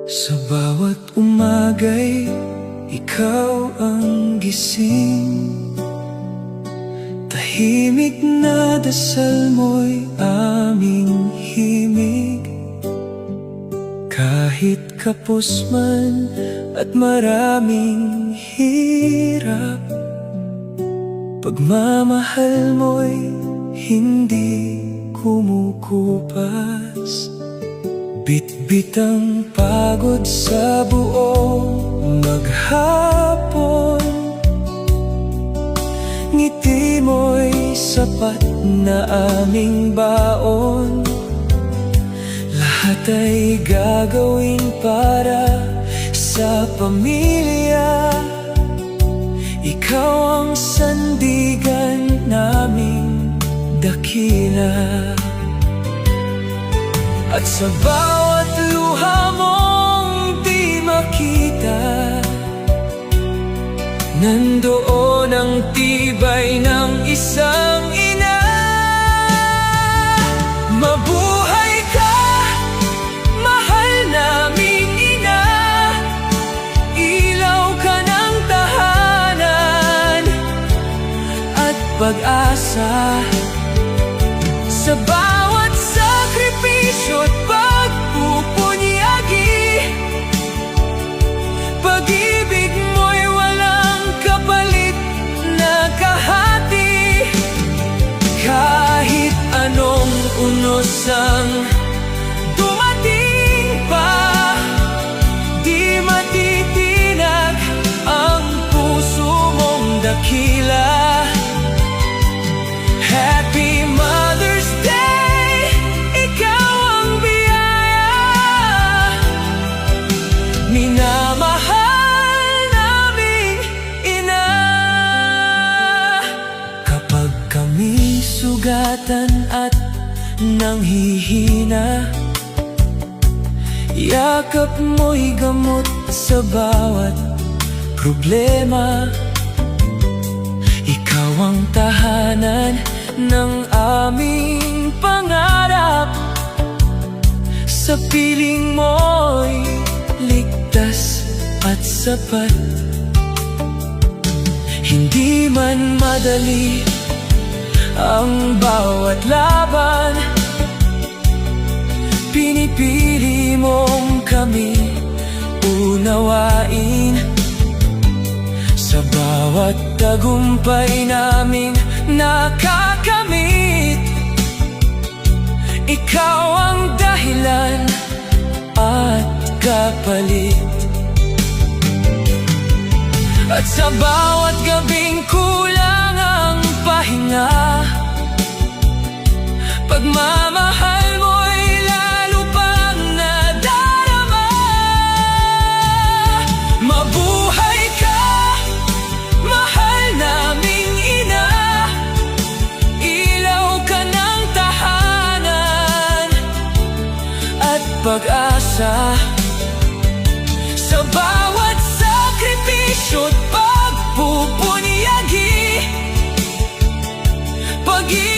Sa bawat umaga'y ikaw ang gising. Tahimik na dasal mo'y aming himig. Kahit kapos man at maraming hirap, pagmamahal mo'y hindi kumukupas. Bitbit ang pagod sa buong maghapon. Ngiti mo'y sapat na aming baon. Lahat ay gagawin para sa pamilya. Ikaw ang sandigan naming dakila. At sa bawat luha mong di makita, nandoon ang tibay ng isang ina. Mabuhay ka, mahal naming ina. Ilaw ka ng tahanan at pag-asa. Sa bawat sakripisyo't pagpupunyagi, pag-ibig mo'y walang kapalit na kahati. Kahit anong unos ang dumating pa, di matitinag ang puso mong dakila. Happy Mother's Day, ikaw ang biyaya. Minamahal naming ina. Kapag kami sugatan at nanghihina, yakap mo'y gamot sa bawat problema. Ikaw ang tahanan ng aming pangarap. Sa piling mo'y ligtas at sapat. Hindi man madali ang bawat laban, pinipili mong kami unawain. Sa bawat tagumpay naming nakakamit, ikaw ang dahilan at kapalit. At sa bawat gabing kulang ang pahinga, pagmamahal mo'y lalo pang nadarama. Mabuhay ka, mahal naming ina. Ilaw ka ng tahanan at pag-asa. Sa bawat sakripisyo't pagpupunyagi, pag-ibig